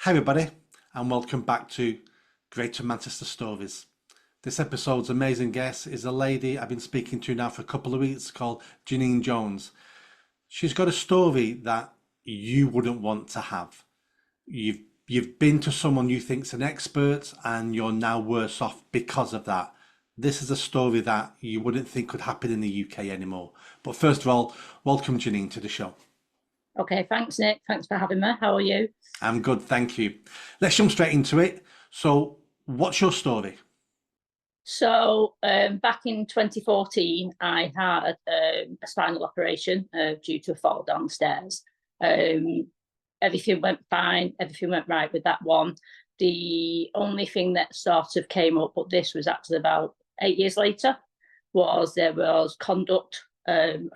Hi, everybody, and welcome back to Greater Manchester Stories. This episode's amazing guest is a lady I've been speaking to now for a couple of weeks called Janine Jones. She's got a story that you wouldn't want to have. You've you've been to someone you think's an expert, and you're now worse off because of that. This is a story that you wouldn't think could happen in the UK anymore. But first of all, welcome Janine to the show. Okay, thanks, Nick. Thanks for having me. How are you? I'm good, thank you. Let's jump straight into it. So, what's your story? Back in 2014, I had a spinal operation due to a fall downstairs. Um, Everything went fine. Everything went right with that one. The only thing that sort of came up, but this was actually about 8 years later, was there was conduct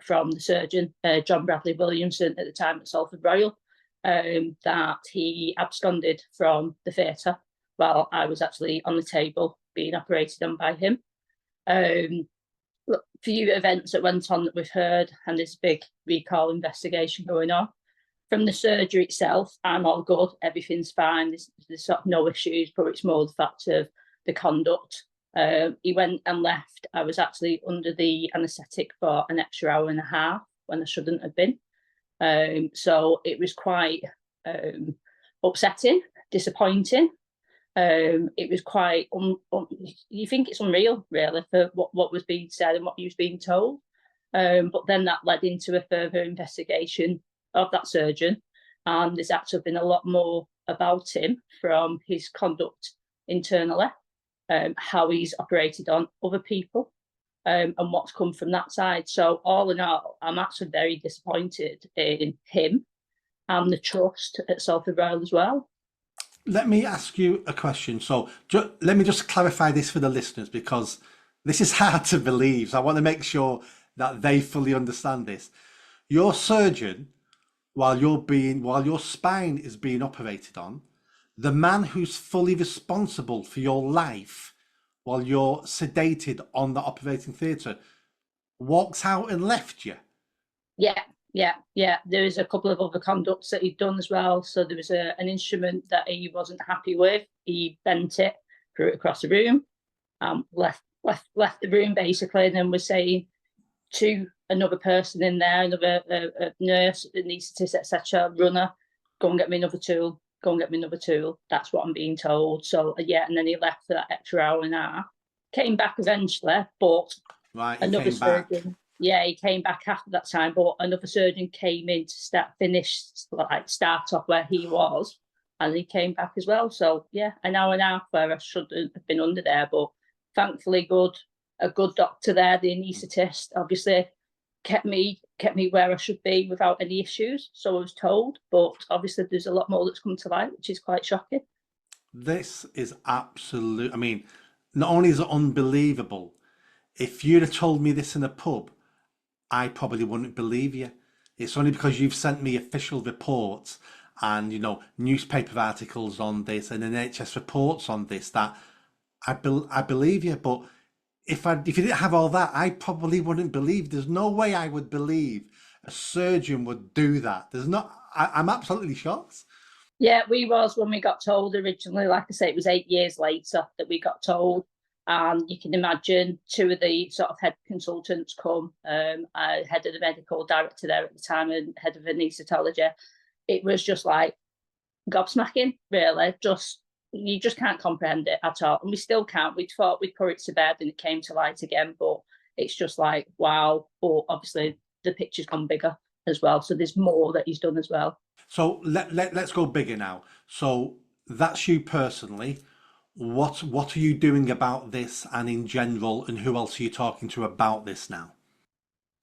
from the surgeon, John Bradley Williamson, at the time at Salford Royal, that he absconded from the theatre while I was actually on the table being operated on by him. Few events that went on that we've heard, and this big recall investigation going on. From the surgery itself, I'm all good. Everything's fine. There's sort of no issues, but it's more the fact of the conduct. He went and left. I was actually under the anaesthetic for an extra hour and a half when I shouldn't have been. So it was quite upsetting, disappointing. It was quite, you think it's unreal, really, for what was being said and what he was being told. But then that led into a further investigation of that surgeon, and there's actually been a lot more about him from his conduct internally, how he's operated on other people, and what's come from that side. So all in all, I'm actually very disappointed in him and the trust at Salford Royal as well. Let me ask you a question. So, let me just clarify this for the listeners because this is hard to believe. So, I want to make sure that they fully understand this. Your surgeon, while your spine is being operated on, the man who's fully responsible for your life while you're sedated on the operating theatre walks out and left you. Yeah, yeah. There was a couple of other conducts that he'd done as well. So there was an instrument that he wasn't happy with. He bent it, threw it across the room, left the room basically, and then was saying to another person in there, another a nurse, anaesthetist, etc., runner, go and get me another tool. Go and get me another tool. That's what I'm being told. So yeah, and then he left for that extra hour and a half. Came back eventually, but Right, he another came back. surgeon. Yeah, he came back after that time, but another surgeon came in to start off where he was, and he came back as well. So yeah, an hour and a half where I shouldn't have been under there, but thankfully a good doctor there, the anaesthetist, obviously kept me where I should be without any issues. So I was told, but obviously there's a lot more that's come to light, which is quite shocking. This is absolute. I mean, not only is it unbelievable, if you'd have told me this in a pub, I probably wouldn't believe you. It's only because you've sent me official reports and newspaper articles on this and NHS reports on this that I believe you. But if you didn't have all that, I probably wouldn't believe. There's no way I would believe a surgeon would do that. There's not. I'm absolutely shocked. Yeah, we was when we got told originally. Like I say, it was 8 years later that we got told. And you can imagine two of the sort of head consultants come, head of the medical director there at the time and head of anaesthetology. It was just like gobsmacking, really. You just can't comprehend it at all. And we still can't. We thought we'd put it to bed and it came to light again, but it's just like, wow. But obviously the picture's gone bigger as well. So there's more that he's done as well. So let's go bigger now. So that's you personally. What are you doing about this and in general, and who else are you talking to about this now?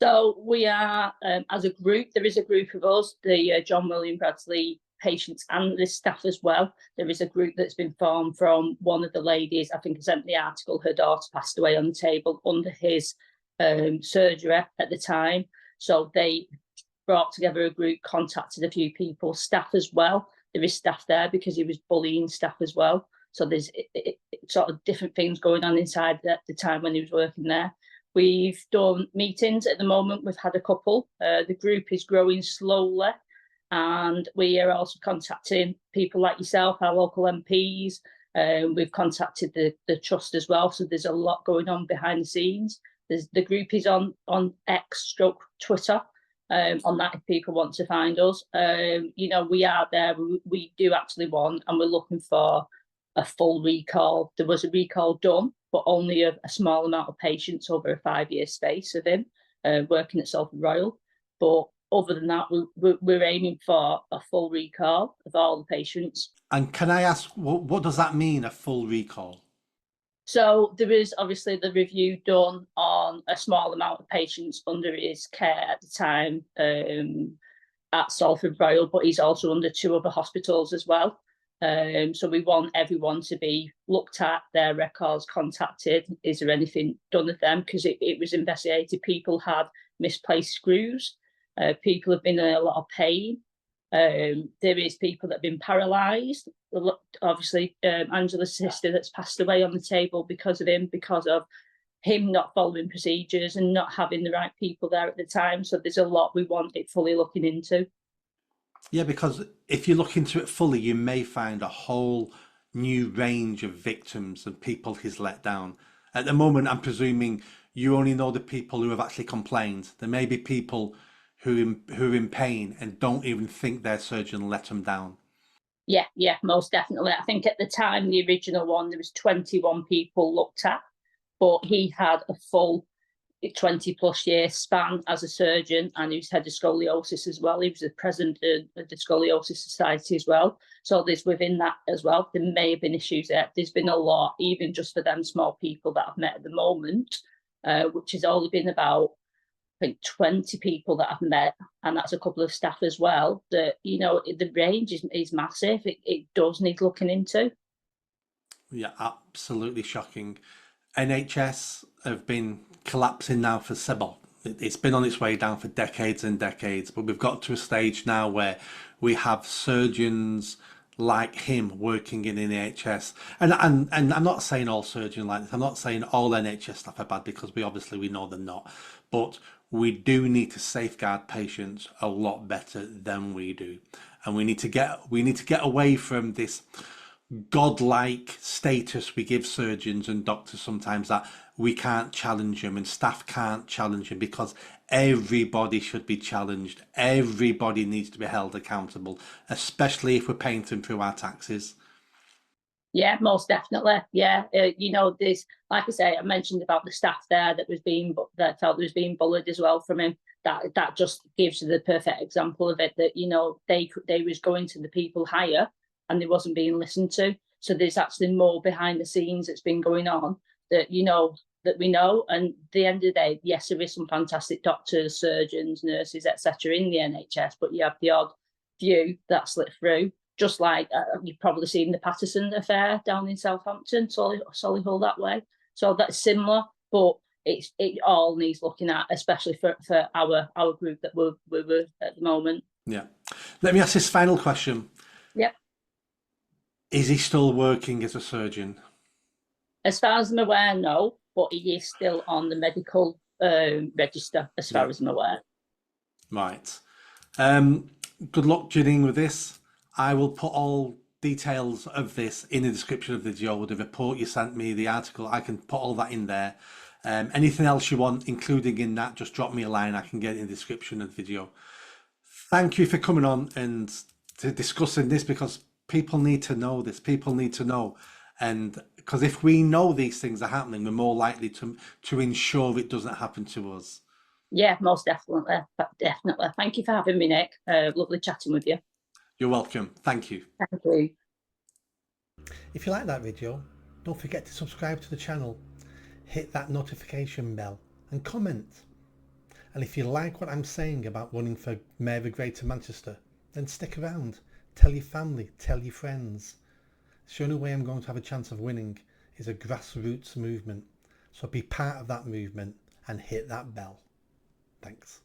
So we are, as a group, there is a group of us, the John William Bradley patients and the staff as well. There is a group that's been formed from one of the ladies. I think I sent the article, her daughter passed away on the table under his surgery at the time. So they brought together a group, contacted a few people, staff as well. There is staff there because he was bullying staff as well. So there's sort of different things going on inside at the time when he was working there. We've done meetings at the moment. We've had a couple. The group is growing slowly. And we are also contacting people like yourself, our local MPs. We've contacted the trust as well. So there's a lot going on behind the scenes. The group is on X stroke Twitter. On that, if people want to find us, we are there. We do actually want, and we're looking for a full recall. There was a recall done, but only a small amount of patients over a 5-year space of him working at Salford Royal. But other than that, we're aiming for a full recall of all the patients. And can I ask, what does that mean, a full recall? So there is obviously the review done on a small amount of patients under his care at the time at Salford Royal, but he's also under 2 other hospitals as well. So we want everyone to be looked at, their records contacted. Is there anything done with them? Because it was investigated. People had misplaced screws. People have been in a lot of pain. There is people that have been paralysed. Obviously, Angela's sister that's passed away on the table because of him not following procedures and not having the right people there at the time. So there's a lot we want it fully looking into. Yeah, because if you look into it fully, you may find a whole new range of victims and people he's let down. At the moment, I'm presuming you only know the people who have actually complained. There may be people who are in pain and don't even think their surgeon let them down. Yeah, most definitely. I think at the time, the original one, there was 21 people looked at, but he had a full 20+ year span as a surgeon, and he's had scoliosis as well. He was the president of the Scoliosis Society as well. So there's within that as well. There may have been issues there. There's been a lot, even just for them small people that I've met at the moment, which has only been about, I think, 20 people that I've met, and that's a couple of staff as well. That the range is massive. It does need looking into. Yeah, absolutely shocking. NHS have been collapsing now for several. It's been on its way down for decades and decades, but we've got to a stage now where we have surgeons like him working in NHS. And I'm not saying all surgeons like this. I'm not saying all NHS staff are bad, because we know they're not. But we do need to safeguard patients a lot better than we do. And we need to get away from this godlike status we give surgeons and doctors sometimes, that we can't challenge them and staff can't challenge them, because everybody should be challenged. Everybody needs to be held accountable, especially if we're paying them through our taxes. Yeah, most definitely. Yeah, there's, like I say, I mentioned about the staff there that felt was being bullied as well from him. That just gives you the perfect example of it. That they was going to the people higher, and they wasn't being listened to. So there's actually more behind the scenes that's been going on that that we know. And at the end of the day, yes, there is some fantastic doctors, surgeons, nurses, etc. in the NHS, but you have the odd few that slip through. Just like you've probably seen the Patterson affair down in Southampton, Solihull that way. So that's similar, but it all needs looking at, especially for our group that we're at the moment. Yeah. Let me ask this final question. Yep. Is he still working as a surgeon? As far as I'm aware, no, but he is still on the medical register, as far as I'm aware. Right. Good luck, Janine, with this. I will put all details of this in the description of the video, the report you sent me, the article. I can put all that in there. Anything else you want including in that, just drop me a line. I can get it in the description of the video. Thank you for coming on and to discussing this, because people need to know this. People need to know. And because if we know these things are happening, we're more likely to ensure it doesn't happen to us. Yeah, most definitely. Definitely. Thank you for having me, Nick. Lovely chatting with you. You're welcome. Thank you. Thank you. If you like that video, don't forget to subscribe to the channel, hit that notification bell and comment. And if you like what I'm saying about running for Mayor of Greater Manchester, then stick around. Tell your family, tell your friends. The only way I'm going to have a chance of winning is a grassroots movement. So be part of that movement and hit that bell. Thanks.